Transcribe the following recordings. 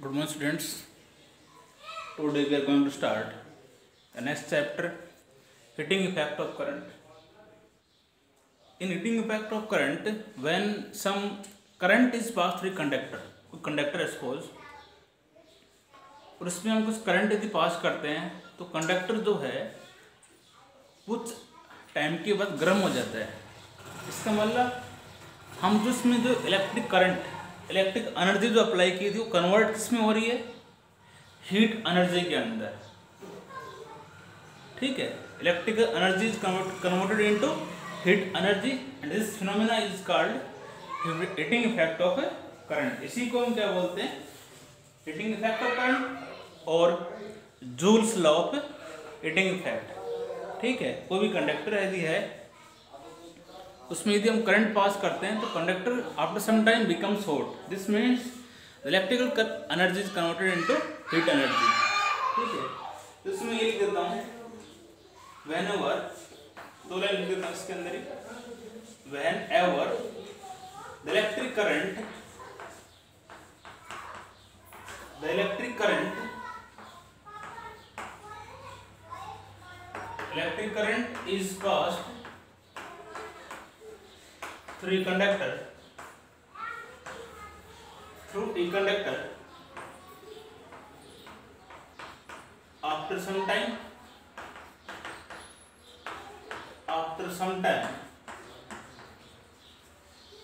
Good morning, students. Today we are going to start the next chapter, heating effect of current. In heating effect of current, when some current is passed through conductor suppose, और उसमें हम कुछ current यदि पास करते हैं तो conductor जो है कुछ टाइम के बाद गर्म हो जाता है। इसका मतलब हम जो इसमें जो इलेक्ट्रिक एनर्जी जो अप्लाई की थी वो कन्वर्ट किसमें हो रही है, हीट एनर्जी के अंदर। ठीक है, electrical energy is converted into heat energy and this phenomena is called heating effect of current. इसी को हम क्या बोलते हैं, हीटिंग इफेक्ट ऑफ करंट और Joule's law of heating effect. ठीक है, कोई भी कंडक्टर यदि है उसमें यदि हम करंट पास करते हैं तो conductor after some time becomes hot. This means electrical energy is converted into heat energy. ठीक है, तो इसमें ये लिख देता हूँ, व्हेन एवर, दो लाइन लिख देता हूँ इसके अंदर ही, whenever the electric current is passed through a conductor after some time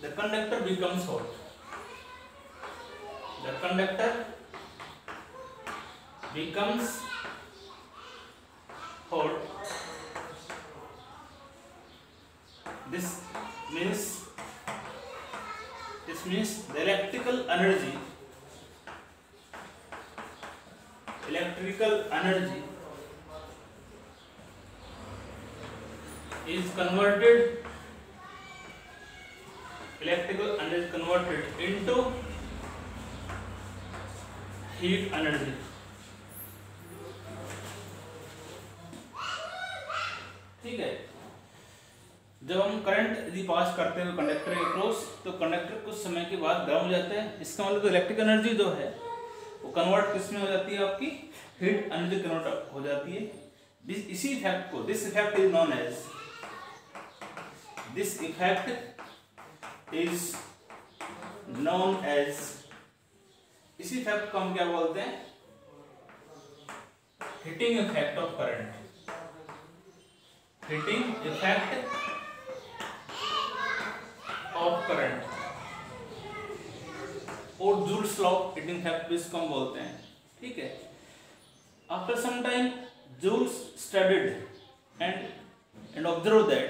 the conductor becomes hot. This means the electrical energy is converted into heat energy. ठीक है, जब हम करंट यदि पास करते हैं कंडक्टर के क्रॉस तो कंडक्टर कुछ समय के बाद गर्म हो जाता है। इसका मतलब इलेक्ट्रिक एनर्जी जो है वो कन्वर्ट किस में हो जाती है, आपकी हीट एनर्जी कन्वर्ट हो जाती है। दिस इफेक्ट इसी इफेक्ट को हम क्या बोलते हैं, heating effect of current. Heating effect of current और Joule's law of heating effect इसको हम बोलते हैं। ठीक है, after some time Joule studied and observe that,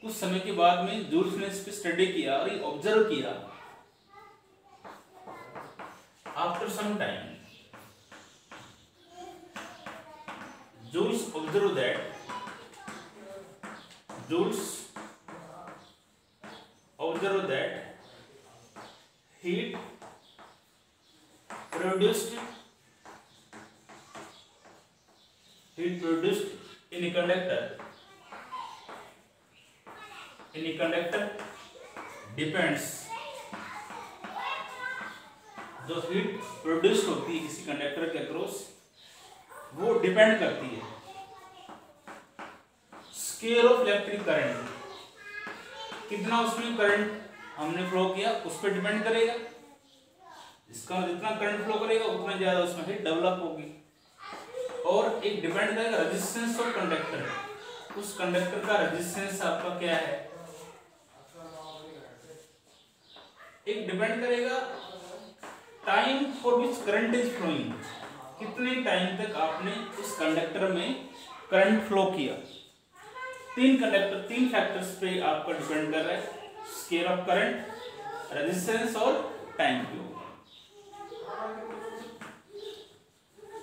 कुछ समय के बाद में जूल्स ने इस पे स्टडी किया और ये ऑब्जर्व किया। After some time Joules observe that heat produced in a conductor depends, जो हीट प्रोड्यूस होती है किसी कंडक्टर के अक्रॉस वो डिपेंड करती है स्केल ऑफ इलेक्ट्रिक करंट, कितना उसमें करंट हमने फ्लो किया उस पर डिपेंड करेगा। इसका जितना करंट फ्लो करेगा उतना ज्यादा उसमें हीट डेवलप होगी। और एक डिपेंड करेगा रेजिस्टेंस ऑफ कंडक्टर, उस कंडक्टर का रेजिस्टेंस आपका क्या है। एक डिपेंड करेगा time for which current is flowing, कितने टाइम तक आपने उस कंडक्टर में करंट फ्लो किया। तीन फैक्टर्स पे आपका डिपेंड कर रहा है, स्केल ऑफ करंट, रेजिस्टेंस और time flow.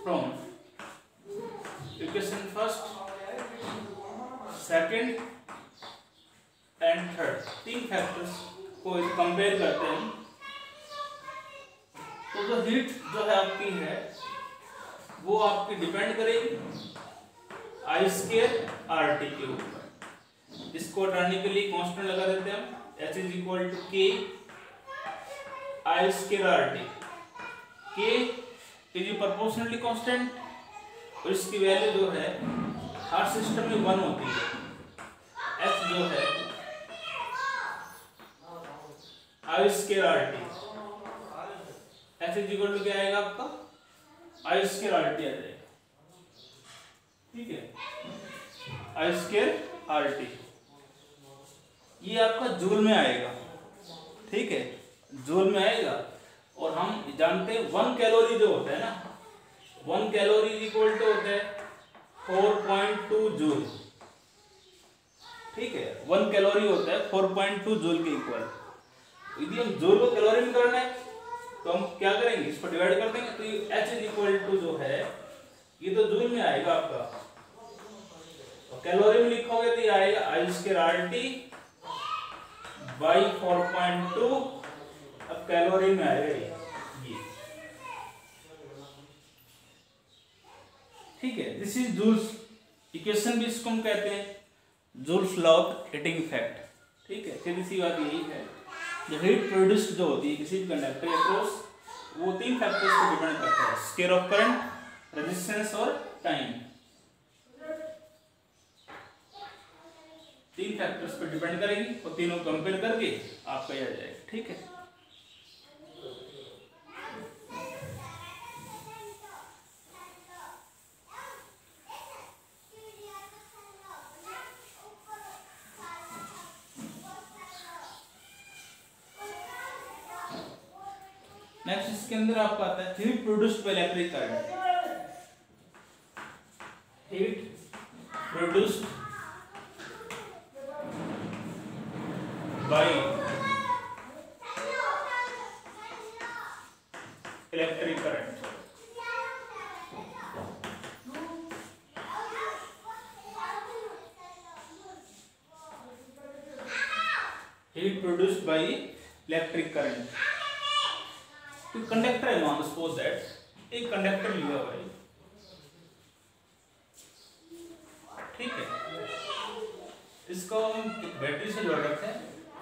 From equation first, second and third, तीन फैक्टर्स को कंपेयर करते हैं तो जो हीट जो है आपकी है वो आपकी डिपेंड करेगी आई स्क्वायर आर टी के ऊपर। इसको हटाने के लिए कांस्टेंट लगा देते हैं हम, H इज इक्वल टू के आई स्क्वायर आर टी। के इज प्रोपोर्शनली कांस्टेंट और इसकी वैल्यू जो है हर सिस्टम में 1 होती है। एच जो है I square R T, H is equal to क्या आएगा आपका आई स्क्वायर आर टी आ जाएगा। ठीक है, आई स्क्वायर आर टी ये आपका जूल में आएगा। ठीक है, जूल में आएगा। और हम जानते हैं 1 कैलोरी जो होता है ना, 1 कैलोरी इज इक्वल टू होता है 4.2 जूल। ठीक है, 1 कैलोरी होता है 4.2 जूल के इक्वल। यदि हम जूल को कैलोरी में करना है तो हम क्या करेंगे, इसको डिवाइड कर देंगे। तो ये H इज इक्वल टू जो है ये तो जूल में आएगा आपका, और कैलोरी में लिखोगे तो ये आएगा आई स्क्वायर आर टी बाई 4.2। अब कैलोरी में आएगा ये। ठीक है, दिस इज जूल्स इक्वेशन भी इसको हम कहते हैं joules law of heating effect. ठीक है, सीधी सी बात यही है, जो हीट प्रोड्यूस्ड जो होती है किसी भी कंडक्टर अक्रॉस, वो 3 फैक्टर्स पर डिपेंड करता है, स्केयर ऑफ करंट, रेजिस्टेंस और टाइम। 3 फैक्टर्स पर डिपेंड करेगी और तीनों कंपेयर करके आपका यह आ जाएगा। ठीक है, नेक्स्ट इसके अंदर आपका आता है heat produced by electric current. Heat produced by electric current. Heat produced by electric current. तो कंडक्टर है, मान सपोज दैट एक कंडक्टर लिया हुआ है। ठीक है, इसको हम एक बैटरी से जोड़ रखे हैं,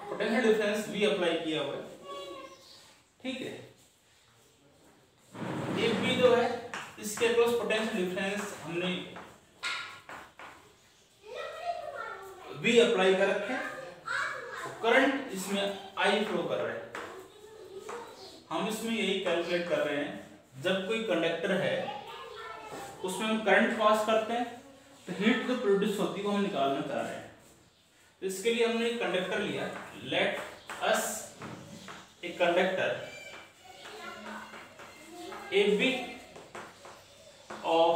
पोटेंशियल डिफरेंस V अप्लाई किया हुआ है। ठीक है, ये V जो है इसके अक्रॉस पोटेंशियल डिफरेंस हमने V अप्लाई कर रखे, करंट इसमें I फ्लो कर रहा है। हम इसमें यही कैलकुलेट कर रहे हैं, जब कोई कंडक्टर है उसमें हम करंट पास करते हैं तो हीट जो प्रोड्यूस होती है वो हम निकालना चाह रहे हैं। तो इसके लिए हमने एक कंडक्टर लिया, let us a conductor A B of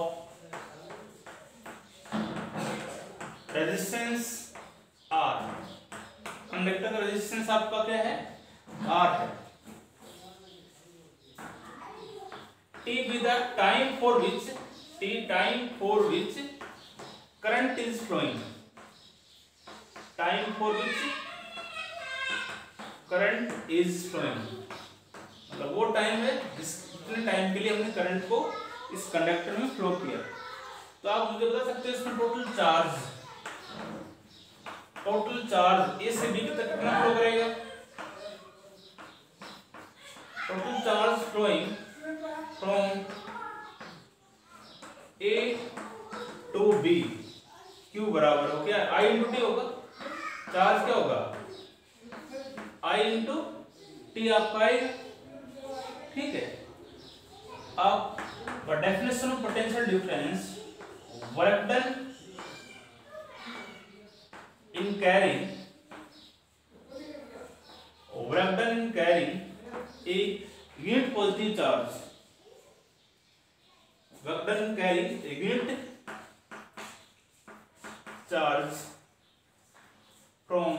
resistance R। Conductor का रेजिस्टेंस आपका क्या है, R है। T be the time for which current is flowing, time for which current is flowing, मतलब वो टाइम है जितने टाइम के लिए हमने करंट को इस कंडक्टर में फ्लो किया। तो आप मुझे बता सकते हो इसमें टोटल चार्ज ए से बी तक कितना फ्लो करेगा। Total charge flowing from A to B Q बराबर हो क्या, I इंटू टी होगा। चार्ज क्या होगा, I इंटू टी आपका आएगा। ठीक है, अब definition of potential difference, work done in carrying a unit positive charge, work done carrying a unit charge from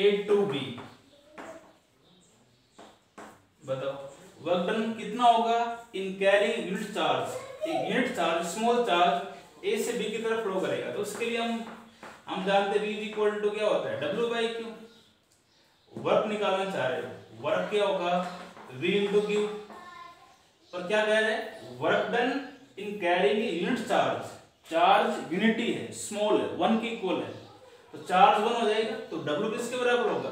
A to B। बताओ वर्क डन कितना होगा इन कैरिंग यूनिट चार्ज, एक unit charge small charge ए से B की तरफ flow करेगा। तो उसके लिए हम जानते हैं V इज इक्वल टू क्या होता है, W बाई Q। वर्क निकालना चाह रहे हो, वर्क क्या होगा V इंटू Q। और क्या कह रहे हैं, work done in carrying unit charge, charge unity है, स्मॉल है, 1 के इक्वल है, तो चार्ज 1 हो जाएगा। तो W किसके बराबर होगा,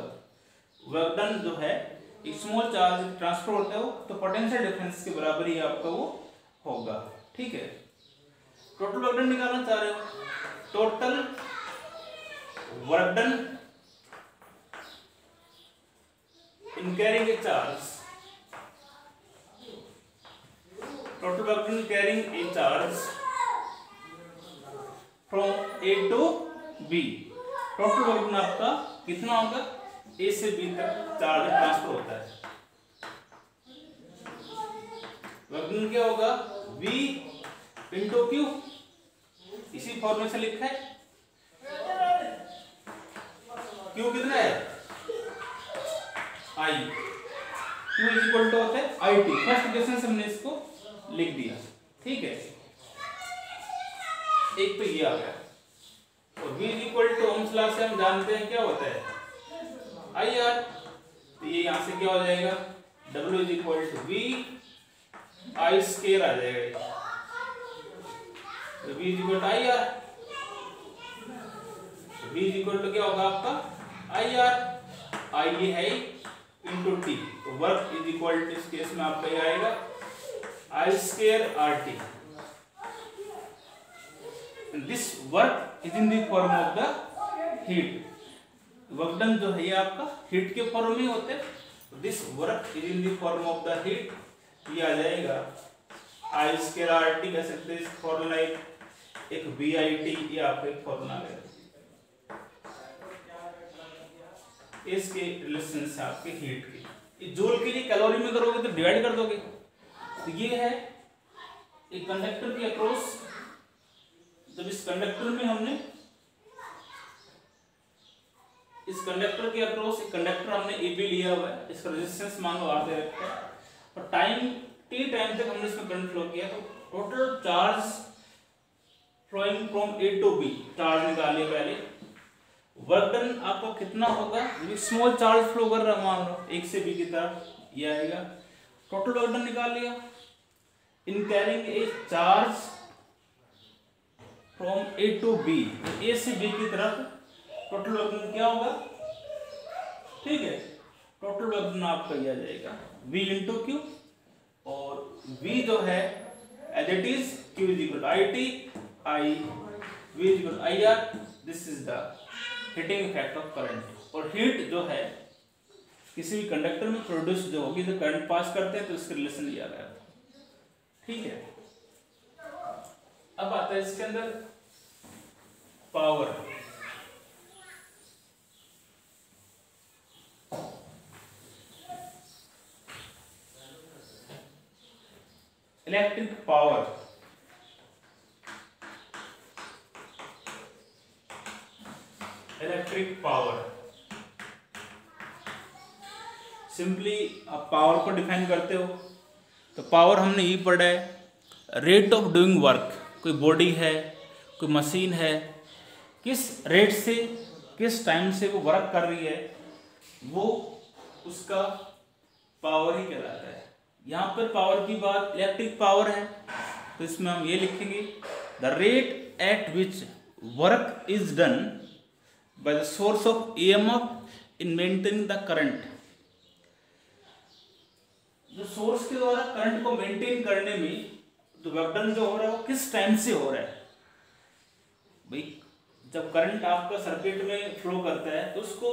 वर्क डन जो है एक स्मॉल चार्ज ट्रांसफर होता है वो, तो पोटेंशियल डिफरेंस के बराबर ही आपका वो होगा। ठीक है, टोटल वर्क डन निकालना चाह रहे हो, total work done in carrying a charge, total work done carrying a charge from A to B, total work done आपका कितना होगा, ए से बी तक चार्ज ट्रांसफर होता है। वर्क डन क्या होगा, V इंटू Q, इसी फॉर्मूले से लिखा है। Q कितना है, I, Q is equal to होता है IT, फर्स्ट इक्वेशन से हमने इसको लिख दिया। ठीक है, एक तो ये आ गया, और V is equal to Ohm's law से हम जानते हैं क्या होता है IR, तो ये यहां से क्या हो जाएगा, W is equal to V I square आ जाएगा, तो V is equal to IR, V is equal to क्या होगा आपका IR, I ये है इंटू T, तो वर्क इज इक्वल टू इस केस में आपका ये आएगा I square RT, this work is in the form of the heat, work done जो है ये आपका हीट के फॉर्म में होते हैं, this work is in the form of the heat, ये आ जाएगा I स्केयर RT, कह सकते हैं इस फॉर्मूला एक VIT, ये आपका एक फॉर्मूला है, इसके रिलेशन से आपके हीट के, जूल के लिए कैलोरी में करोगे तो डिवाइड कर दोगे, तो ये है एक कंडक्टर की अक्रॉस, जब इस कंडक्टर में हमने इस कंडक्टर के अक्रॉस एक कंडक्टर हमने AB लिया हुआ है, इसका रेजिस्टेंस मान लो R दे रखा है, और टाइम T टाइम तक हमने इसमें करंट फ्लो किया, तो total charge flowing from A to B, charge निकालिए पहले, वर्क डन आपका कितना होगा, स्मॉल चार्ज फ्लो कर रहा है मान लो एक से B की तरफ, ये आएगा, टोटल वर्क डन निकाल लिया, in carrying a charge from A to B, A से B की तरफ टोटल वर्क डन क्या होगा, ठीक है, टोटल वर्क डन आपका ये आ जाएगा V इंटू Q, और V जो है as it is Q is equal to IT, I V is equal to IR, this is the heating effect of current, और हीट जो है किसी भी कंडक्टर में प्रोड्यूस जो होगी, तो करंट पास करते हैं तो इसका रिलेशन लिया गया था। ठीक है, अब आता है इसके अंदर power, electric power, electric power, simply आप पावर को डिफाइन करते हो, तो पावर हमने ये पढ़ा है, रेट ऑफ डूइंग वर्क, कोई बॉडी है, कोई मशीन है, किस रेट से किस टाइम से वो वर्क कर रही है, वो उसका पावर ही कहलाता है। यहाँ पर पावर की बात इलेक्ट्रिक पावर है, तो इसमें हम ये लिखेंगे, the rate at which work is done by the source of EMF in maintaining the current, जो सोर्स के द्वारा करंट को मेंटेन करने में जो वर्क डन जो हो रहा है वो किस टाइम से हो रहा है। भाई जब करंट आपका सर्किट में फ्लो करता है, तो उसको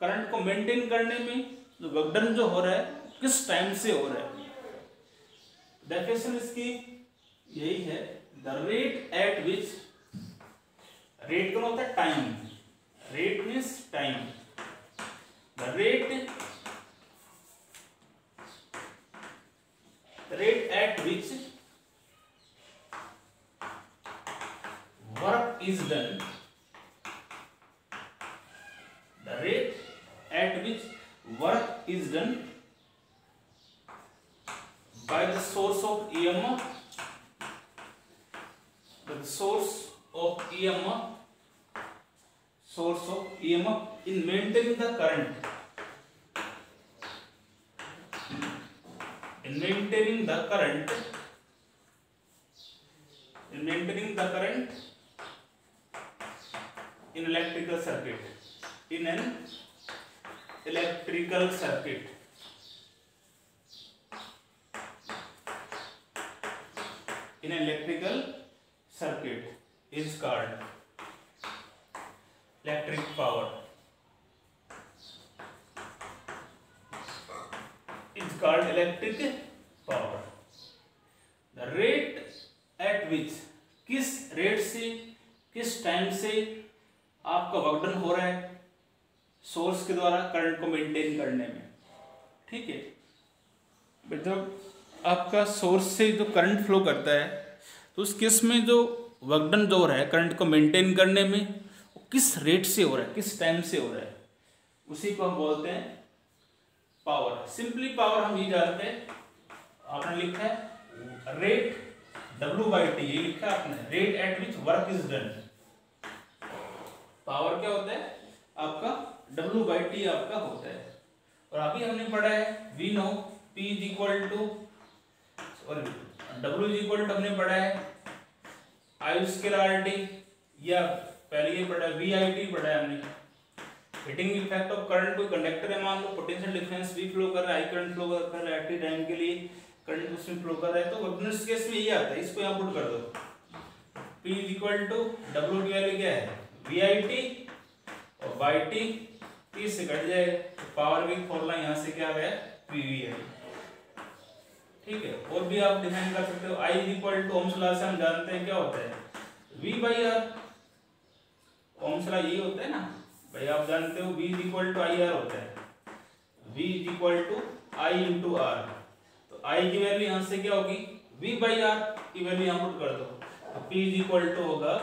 करंट को मेंटेन करने में जो वर्क डन जो हो रहा है किस टाइम से हो रहा है। डेफिनेशन इसकी यही है, the rate at which, rate का होता है time, rate means time, the rate at which work is done, the rate at which work is done by the source of EMF, by the source of EMF in maintaining the current, in maintaining the current in electrical circuit, in an electrical circuit, in an electrical circuit is called electric power. Is called electric power. The rate at which, किस rate से, किस time से आपका work done हो रहा है source के द्वारा करंट को मेंटेन करने में। ठीक है, जब आपका सोर्स से जो करंट फ्लो करता है तो उस केस में जो वर्क डन जो हो रहा है करंट को मेंटेन करने में वो किस रेट से हो रहा है, किस टाइम से हो रहा है, उसी को हम बोलते हैं पावर। सिंपली पावर हम ये जानते हैं, आपने लिखा है रेट W/T, ये लिखा है आपने, rate at which work is done. Power क्या होता है आपका, W/T आपका होता है। और अभी हमने पढ़ा है we know P is equal to, sorry W is equal to हमने पढ़ा है I स्क्वायर RT, या पहले ये पढ़ा VIT पढ़ा है हमने। हिटिंग इफेक्ट ऑफ करंट, कोई कंडक्टर है मान लो, पोटेंशियल डिफरेंस भी फ्लो कर रहा है, I करंट फ्लो कर रहा है एट टाइम के लिए, करंट उसमें फ्लो कर रहा है, तो इस केस में ये आता है, इसको यहाँ पुट कर दो। P is equal to W की वैल्यू क्या है VIT और YT 30 से कट जाएगा, तो पावर की फॉर्मूला यहाँ से क्या आ गया PVI। ठीक है, और भी आप डिफाइन कर सकते हो। I is equal to Ohm's law से हम जानते हैं क्या होता है V/R, ओम्स लॉ यही होता है ना भाई, आप जानते हो V is equal to IR होता है, V is equal to I into R। तो I की वैल्यू यहाँ से क्या होगी V/R की वैल्यू यहाँ पुट कर दो, तो P इज इक्वल टू होगा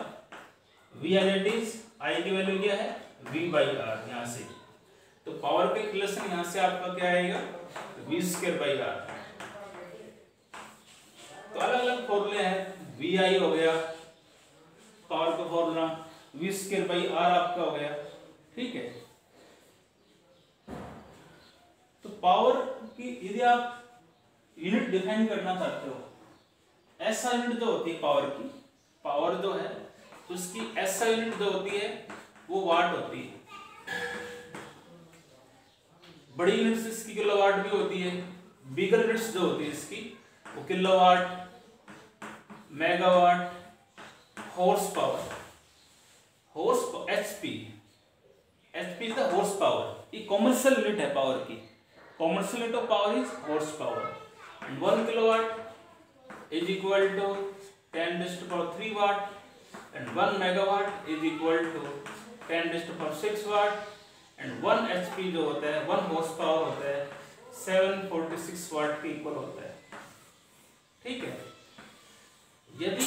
VR, दैट इज I की वैल्यू क्या है V/R यहाँ से। तो पावर का इक्वेशन यहाँ से आपका क्या आएगा V²/R। तो अलग अलग फॉर्मूले हैं, VI हो गया पावर का फॉर्मूला, V²/R आपका हो गया। ठीक है, तो पावर की यदि आप यूनिट डिफाइन करना चाहते हो, ऐसा यूनिट जो होती है पावर की, पावर जो है उसकी ऐसा यूनिट जो होती है वो वाट होती है। बड़ी यूनिट्स इसकी किलोवाट भी होती है, बिगर यूनिट्स जो होती है इसकी वो kilowatt, megawatt, horse power, HP is the horse power. ये कॉमर्शियल यूनिट है पावर की, commercial unit of power is horse power. And 1 kilowatt is equal to 10⁻³ watt, and 1 megawatt is equal to 10⁻⁶ watt, and 1 HP जो होता है 1 horse power होता है 746 वाट के equal होता है। ठीक है, यदि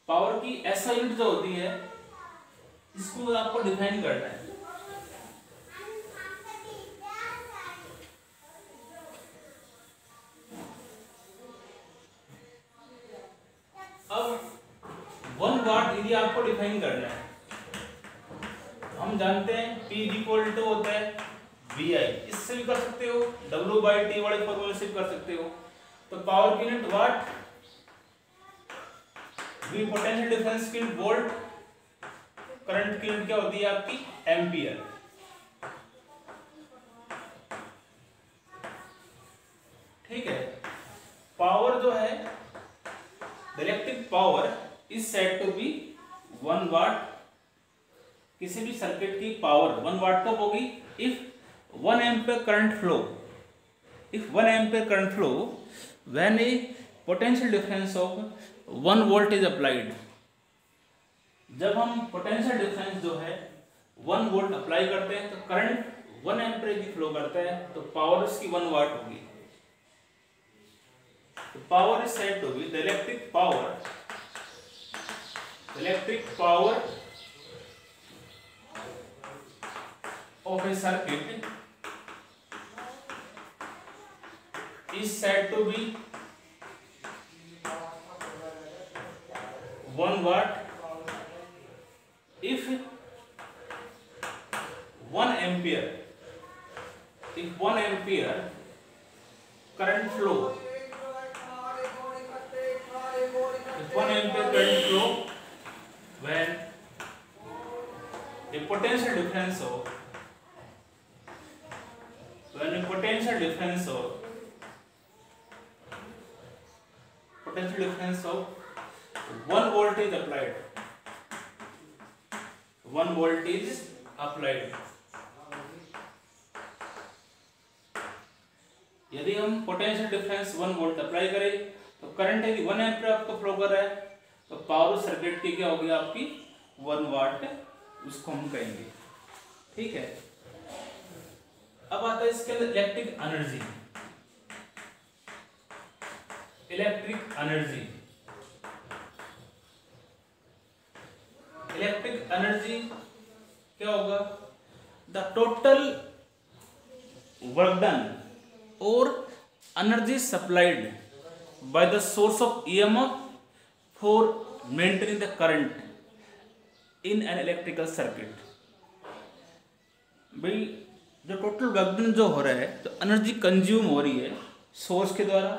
पावर की ऐसा यूनिट जो होती है इसको आपको डिफाइन करना है। अब 1 वाट यदि आपको डिफाइन करना है, हम जानते हैं P इज इक्वल टू होता है VI, इससे भी कर सकते हो, W/T वाले फॉर्मूले से भी कर सकते हो। तो पावर की unit watt, V potential difference की यूनिट वोल्ट, करंट की यूनिट क्या होती है आपकी एम्पियर। ठीक है, पावर जो है electric power is said to be 1 watt. किसी भी सर्किट की पावर 1 वाट कब होगी, if 1 ampere current flow, if 1 ampere current flow when a potential difference of 1 volt is applied. जब हम पोटेंशियल डिफरेंस जो है 1 वोल्ट अप्लाई करते हैं तो करंट 1 एम्पियर की फ्लो करता है, तो पावर उसकी 1 वाट होगी। तो power is said to be the electric power of a circuit is said to be 1 watt if 1 ampere current flow, if 1 ampere current flow when a potential difference of potential difference of 1 volt is applied. 1 volt is applied. यदि हम potential difference 1 volt apply करें तो current यदि 1 ampere आपको flow कर रहा है तो पावर सर्किट की क्या होगी आपकी 1 वाट, उसको हम कहेंगे। ठीक है, अब आता है इसके अंदर electric energy. Electric energy, electric energy क्या होगा? The total work done or energy supplied by the source of EMF for maintaining the current in an electrical circuit। भाई जो टोटल वर्कडन जो हो रहा है तो एनर्जी कंज्यूम हो रही है सोर्स के द्वारा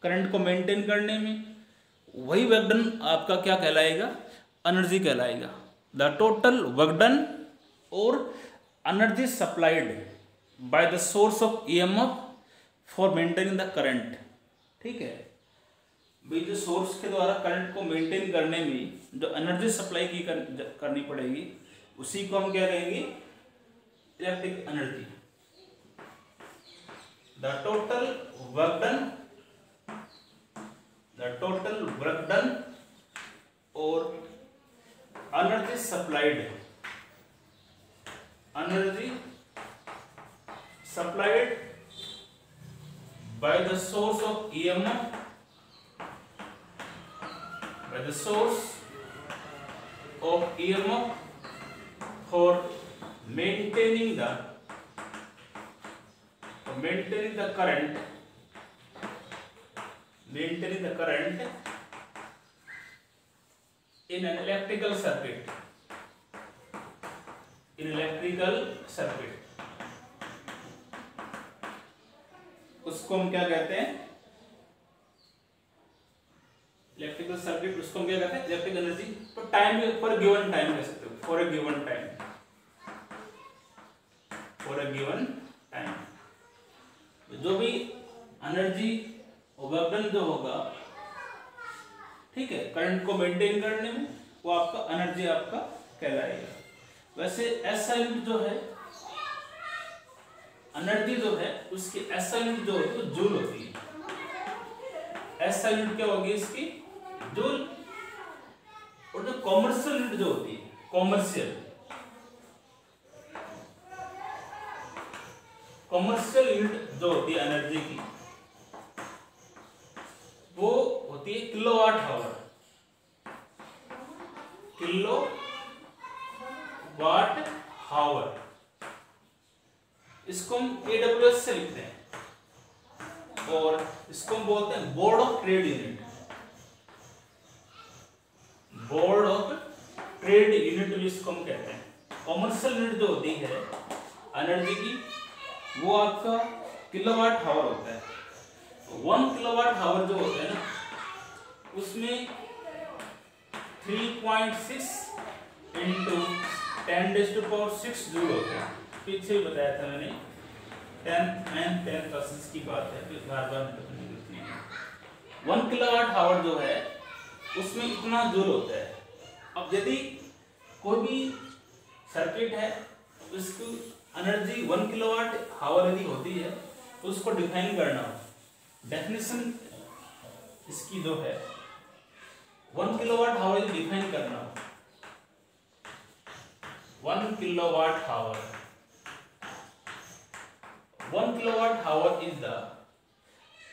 करंट को मेंटेन करने में, वही वर्कडन आपका क्या कहलाएगा? एनर्जी कहलाएगा। द टोटल वर्कडन और energy supplied by the source of EMF for maintaining the current. ठीक है भाई, जो सोर्स के द्वारा करंट को मेंटेन करने में जो एनर्जी सप्लाई की करनी पड़ेगी उसी को हम क्या कहेंगे? Electric energy. The total work done और energy supplied by the source of EMF, for maintaining the current in an electrical circuit। उसको हम क्या कहते हैं? इलेक्ट्रिकल सर्किट, उसको हम क्या कहते हैं? Electric energy. तो टाइम फॉर गिवन टाइम कह सकते हो, फॉर ए गिवन टाइम जो भी एनर्जी वर्कडन जो होगा, ठीक है, करंट को मेंटेन करने में, वो आपका एनर्जी आपका कहलाएगा। वैसे ऐसा यूनिट जो है एनर्जी जो है उसकी ऐसा यूनिट जो होती है वो जूल होती है। ऐसा यूनिट क्या होगी इसकी? जूल। और जो कॉमर्शियल यूनिट जो होती है, कॉमर्शियल यूनिट जो होती है एनर्जी की, वो होती है किलोवाट आवर। इसको हम AWS से लिखते हैं और इसको हम बोलते हैं बोर्ड ऑफ ट्रेड यूनिट। भी इसको हम कहते हैं। कॉमर्शियल यूनिट जो होती है एनर्जी की, वो आपका किलोवाट आवर होता है। 1 किलोवाट आवर जो होता है ना, उसमें 3.6 × 10⁻⁶ जूल होते हैं। पीछे भी बताया था मैंने, 10 की बात है, फिर बार-बार नहीं लिखनी है। 1 किलोवाट आवर जो है उसमें इतना जूल होता है। अब यदि कोई भी सर्किट है उसकी एनर्जी 1 किलोवाट आवर यदि होती है तो उसको डिफाइन करना हो, डेफिनेशन इसकी जो है 1 किलोवाट आवर डिफाइन करना हो। 1 kilowatt hour, 1 kilowatt hour is the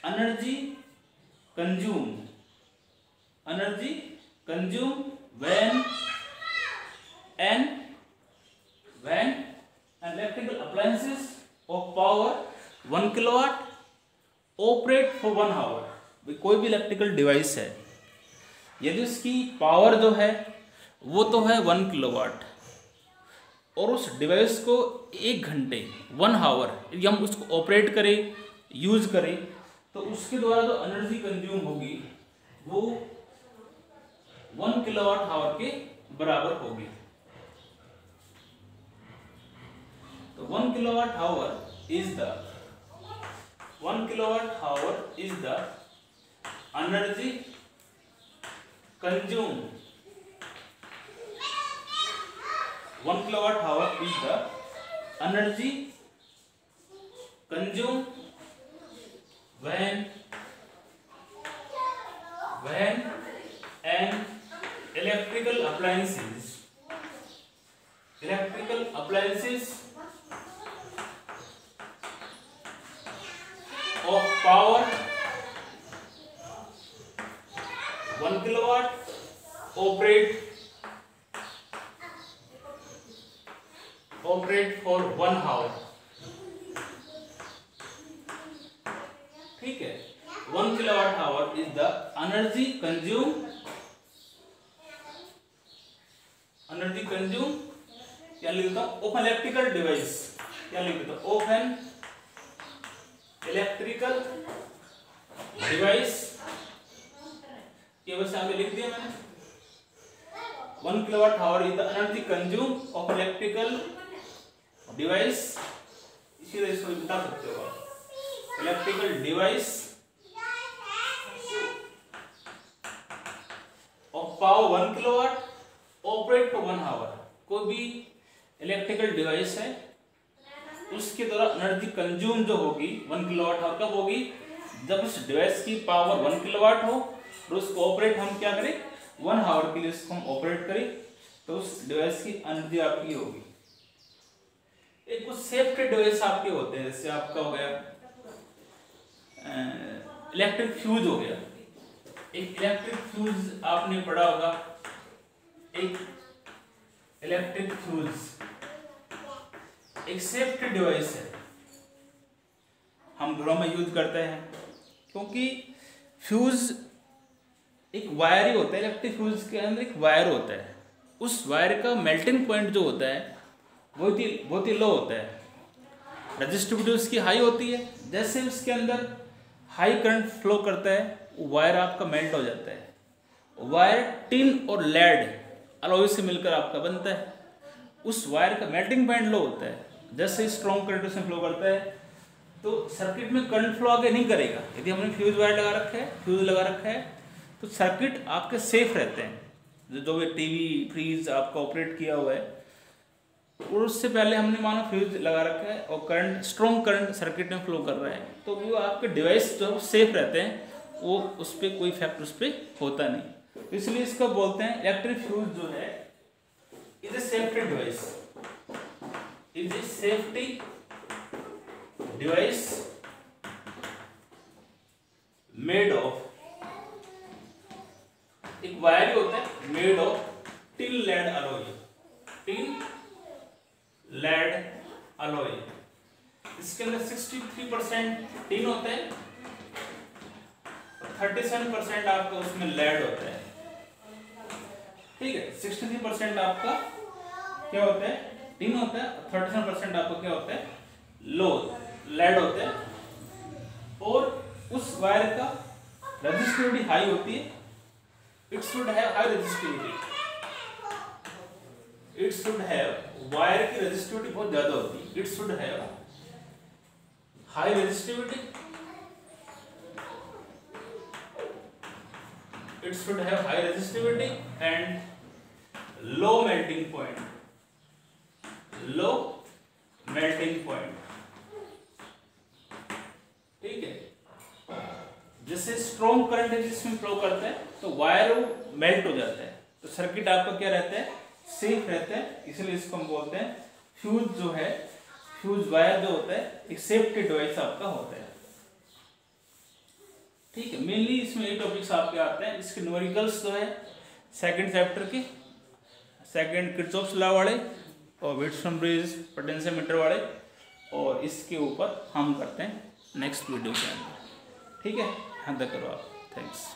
energy consumed when electrical appliances of power 1 kilowatt operate for 1 hour। कोई भी इलेक्ट्रिकल डिवाइस है, यदि उसकी पावर जो है वो तो है 1 किलोवाट और उस डिवाइस को 1 घंटे 1 आवर यदि हम उसको ऑपरेट करें, यूज करें, तो उसके द्वारा जो एनर्जी कंज्यूम होगी वो 1 किलोवाट आवर के बराबर होगी। तो 1 kilowatt hour is the energy consume 1 kilowatt hour is the energy consumed when an electrical appliances of power 1 kilowatt operate for 1 hour. ठीक है, 1 kilowatt hour is the energy consumed क्या लिखता हूं, ऑफ इलेक्ट्रिकल डिवाइस, क्या लिख देता हूं, of an electrical device, ये बस आगे लिख दिया मैंने। 1 kilowatt hour is the energy consumed of electrical device, इसी तरह इसको बता सकते हो आप, electrical device of power 1 kilowatt operate for 1 hour। कोई भी इलेक्ट्रिकल डिवाइस है उसके द्वारा एनर्जी कंज्यूम जो होगी 1 किलोवाट आवर कब होगी, जब उस डिवाइस की पावर 1 किलोवाट हो और उसको ऑपरेट हम क्या करें 1 आवर के लिए उसको हम ऑपरेट करें, तो उस डिवाइस की एनर्जी आपकी होगी। एक कुछ सेफ्टी डिवाइस आपके होते हैं, जैसे आपका हो गया इलेक्ट्रिक फ्यूज हो गया, एक इलेक्ट्रिक फ्यूज आपने पढ़ा होगा, एक इलेक्ट्रिक फ्यूज एक सेफ्टी डिवाइस है, हम घरों में यूज करते हैं, क्योंकि फ्यूज एक वायर ही होता है, इलेक्ट्रिक फ्यूज के अंदर एक वायर होता है, उस वायर का मेल्टिंग पॉइंट जो होता है बहुत ही लो होता है, रेजिस्टिविटी उसकी हाई होती है, जैसे उसके अंदर हाई करंट फ्लो करता है वो वायर आपका मेल्ट हो जाता है। वायर टिन और लेड अलॉय से मिलकर आपका बनता है, उस वायर का मेल्टिंग पॉइंट लो होता है, जैसे स्ट्रॉन्ग करंट उसमें फ्लो करता है तो सर्किट में करंट फ्लो आगे नहीं करेगा। यदि हमने फ्यूज लगा रखा है तो सर्किट आपके सेफ रहते हैं। जो भी टीवी फ्रीज आपका ऑपरेट किया हुआ है और उससे पहले हमने मानो फ्यूज लगा रखा है और करंट स्ट्रॉन्ग करंट सर्किट में फ्लो कर रहा है, तो वो आपके डिवाइस जो सेफ रहते हैं, वो उस पर कोई इफेक्ट उस पर होता नहीं, इसलिए इसको बोलते हैं इलेक्ट्रिक फ्यूज जो है is a safety device, is a safety device made of, एक वायर होता है made of tin lead alloy, tin lead alloy, इसके अंदर 63% टिन होता है, 37% आपका उसमें लेड होता है, ठीक है। 63% आपका क्या होता है टिन होता है, 37% आपका क्या होता है लो लेड होता है, और उस वायर का रेजिस्टिविटी हाई होती है, it should have high resistivity, it should have, wire की रेजिस्टिविटी बहुत ज्यादा होती है, it should have high resistivity, it should have high resistivity and low melting point, ठीक है। जैसे स्ट्रॉन्ग करंट है जिसमें फ्लो करता है तो वायर मेल्ट हो जाता है, तो सर्किट आपका क्या रहता है सेफ रहता है, इसलिए इसको हम बोलते हैं फ्यूज जो है, फ्यूज वायर जो होता है एक सेफ्टी डिवाइस आपका होता है, ठीक है। मेनली इसमें ये टॉपिक्स आपके आते हैं, इसके न्यूमेरिकल्स जो है सेकंड चैप्टर के, सेकंड किरचॉफ्स लॉ वाले और विट्स-ब्रिज पोटेंशियोमीटर वाले, और इसके ऊपर हम करते हैं नेक्स्ट वीडियो के अंदर, ठीक है। ध्यान करो आप, थैंक्स।